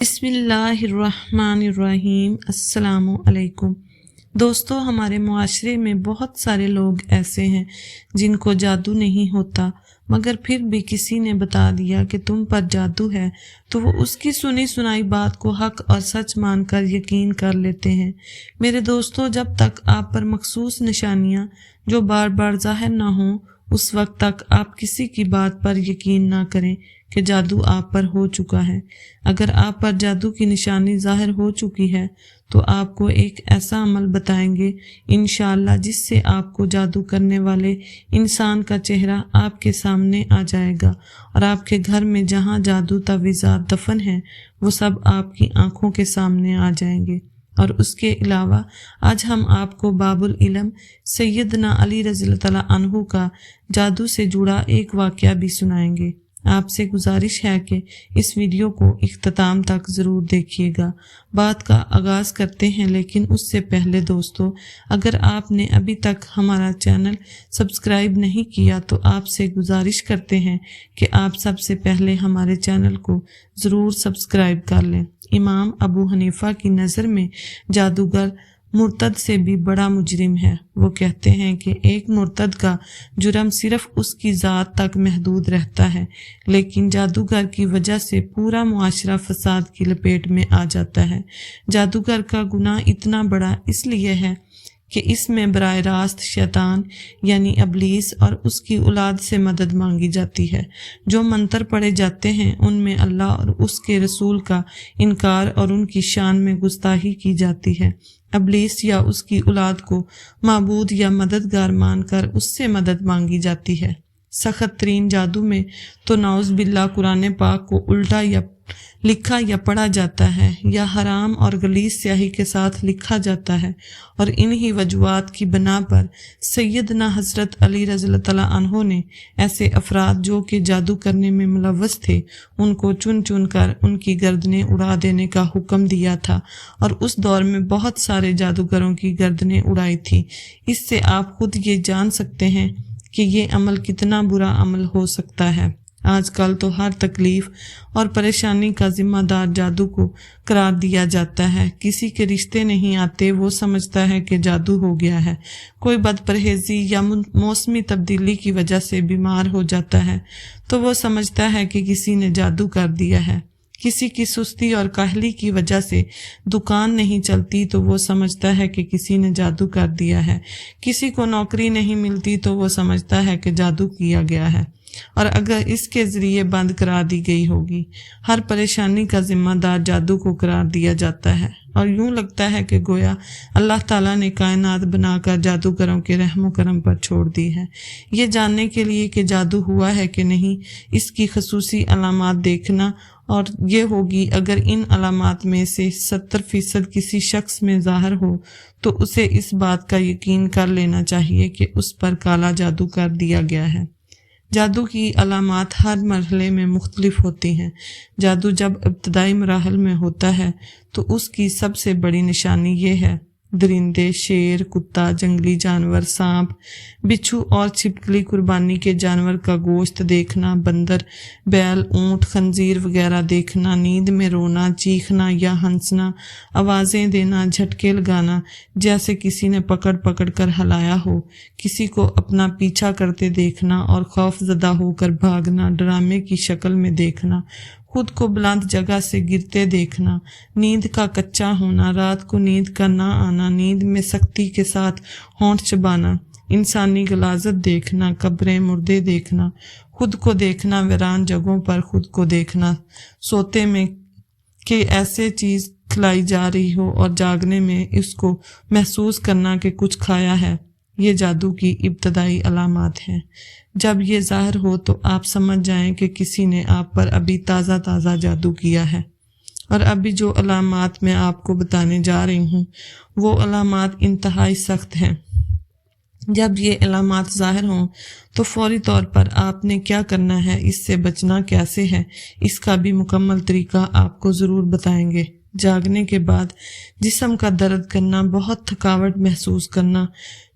بسم اللہ الرحمن الرحیم۔ السلام علیکم دوستو، ہمارے معاشرے میں بہت سارے لوگ ایسے ہیں جن کو جادو نہیں ہوتا، مگر پھر بھی کسی نے بتا دیا کہ تم پر جادو ہے تو وہ اس کی سنی سنائی بات کو حق اور سچ مان کر یقین کر لیتے ہیں۔ میرے دوستو، جب تک آپ پر مخصوص نشانیاں جو بار بار ظاہر نہ ہوں، اس وقت تک آپ کسی کی بات پر یقین نہ کریں کہ جادو آپ پر ہو چکا ہے۔ اگر آپ پر جادو کی نشانی ظاہر ہو چکی ہے تو آپ کو ایک ایسا عمل بتائیں گے انشاءاللہ جس سے آپ کو جادو کرنے والے انسان کا چہرہ آپ کے سامنے آ جائے گا، اور آپ کے گھر میں جہاں جادو تعویذات دفن ہیں وہ سب آپ کی آنکھوں کے سامنے آ جائیں گے۔ اور اس کے علاوہ آج ہم آپ کو باب العلم سیدنا علی رضی اللہ تعالیٰ عنہ کا جادو سے جڑا ایک واقعہ بھی سنائیں گے۔ آپ سے گزارش ہے کہ اس ویڈیو کو اختتام تک ضرور دیکھیے گا۔ بات کا آغاز کرتے ہیں، لیکن اس سے پہلے دوستو، اگر آپ نے ابھی تک ہمارا چینل سبسکرائب نہیں کیا تو آپ سے گزارش کرتے ہیں کہ آپ سب سے پہلے ہمارے چینل کو ضرور سبسکرائب کر لیں۔ امام ابو حنیفہ کی نظر میں جادوگر مرتد سے بھی بڑا مجرم ہے۔ وہ کہتے ہیں کہ ایک مرتد کا جرم صرف اس کی ذات تک محدود رہتا ہے، لیکن جادوگر کی وجہ سے پورا معاشرہ فساد کی لپیٹ میں آ جاتا ہے۔ جادوگر کا گناہ اتنا بڑا اس لیے ہے کہ اس میں براہ راست شیطان یعنی ابلیس اور اس کی اولاد سے مدد مانگی جاتی ہے۔ جو منتر پڑھے جاتے ہیں ان میں اللہ اور اس کے رسول کا انکار اور ان کی شان میں گستاخی کی جاتی ہے۔ ابلیس یا اس کی اولاد کو معبود یا مددگار مان کر اس سے مدد مانگی جاتی ہے۔ سخت ترین جادو میں تو نعوذ باللہ قرآن پاک کو الٹا یا لکھا یا پڑھا جاتا ہے، یا حرام اور غلیظ سیاہی کے ساتھ لکھا جاتا ہے، اور انہی وجوہات کی بنا پر سیدنا حضرت علی رضی اللہ تعالیٰ عنہ نے ایسے افراد جو کہ جادو کرنے میں ملوث تھے ان کو چن چن کر ان کی گردنیں اڑا دینے کا حکم دیا تھا، اور اس دور میں بہت سارے جادوگروں کی گردنیں اڑائی تھی۔ اس سے آپ خود یہ جان سکتے ہیں کہ یہ عمل کتنا برا عمل ہو سکتا ہے۔ آج کل تو ہر تکلیف اور پریشانی کا ذمہ دار جادو کو قرار دیا جاتا ہے۔ کسی کے رشتے نہیں آتے، وہ سمجھتا ہے کہ جادو ہو گیا ہے۔ کوئی بد پرہیزی یا موسمی تبدیلی کی وجہ سے بیمار ہو جاتا ہے تو وہ سمجھتا ہے کہ کسی نے جادو کر دیا ہے۔ کسی کی سستی اور کاہلی کی وجہ سے دکان نہیں چلتی تو وہ سمجھتا ہے کہ کسی نے جادو کر دیا ہے۔ کسی کو نوکری نہیں ملتی تو وہ سمجھتا ہے کہ جادو کیا گیا ہے، اور اگر اس کے ذریعے بند کرا دی گئی ہوگی۔ ہر پریشانی کا ذمہ دار جادو کو قرار دیا جاتا ہے، اور یوں لگتا ہے کہ گویا اللہ تعالیٰ نے کائنات بنا کر جادوگروں کے رحم و کرم پر چھوڑ دی ہے۔ یہ جاننے کے لیے کہ جادو ہوا ہے کہ نہیں، اس کی خصوصی علامات دیکھنا، اور یہ ہوگی اگر ان علامات میں سے 70% کسی شخص میں ظاہر ہو تو اسے اس بات کا یقین کر لینا چاہیے کہ اس پر کالا جادو کر دیا گیا ہے۔ جادو کی علامات ہر مرحلے میں مختلف ہوتی ہیں۔ جادو جب ابتدائی مراحل میں ہوتا ہے تو اس کی سب سے بڑی نشانی یہ ہے: درندے، شیر، کتا، جنگلی جانور، سانپ، بچھو اور چھپکلی قربانی کے جانور کا گوشت دیکھنا، بندر، بیل، اونٹ، خنزیر وغیرہ دیکھنا، نیند میں رونا، چیخنا یا ہنسنا، آوازیں دینا، جھٹکے لگانا جیسے کسی نے پکڑ پکڑ کر ہلایا ہو، کسی کو اپنا پیچھا کرتے دیکھنا اور خوف زدہ ہو کر بھاگنا، ڈرامے کی شکل میں دیکھنا، خود کو بلند جگہ سے گرتے دیکھنا، نیند کا کچا ہونا، رات کو نیند کا نہ آنا، نیند میں سختی کے ساتھ ہونٹ چبانا، انسانی غلاظت دیکھنا، قبریں، مردے دیکھنا، خود کو دیکھنا، ویران جگہوں پر خود کو دیکھنا، سوتے میں کہ ایسے چیز کھلائی جا رہی ہو اور جاگنے میں اس کو محسوس کرنا کہ کچھ کھایا ہے، یہ جادو کی ابتدائی علامات ہیں۔ جب یہ ظاہر ہو تو آپ سمجھ جائیں کہ کسی نے آپ پر ابھی تازہ جادو کیا ہے۔ اور ابھی جو علامات میں آپ کو بتانے جا رہی ہوں وہ علامات انتہائی سخت ہیں۔ جب یہ علامات ظاہر ہوں تو فوری طور پر آپ نے کیا کرنا ہے، اس سے بچنا کیسے ہے، اس کا بھی مکمل طریقہ آپ کو ضرور بتائیں گے۔ جاگنے کے بعد جسم کا درد کرنا، بہت تھکاوٹ محسوس کرنا،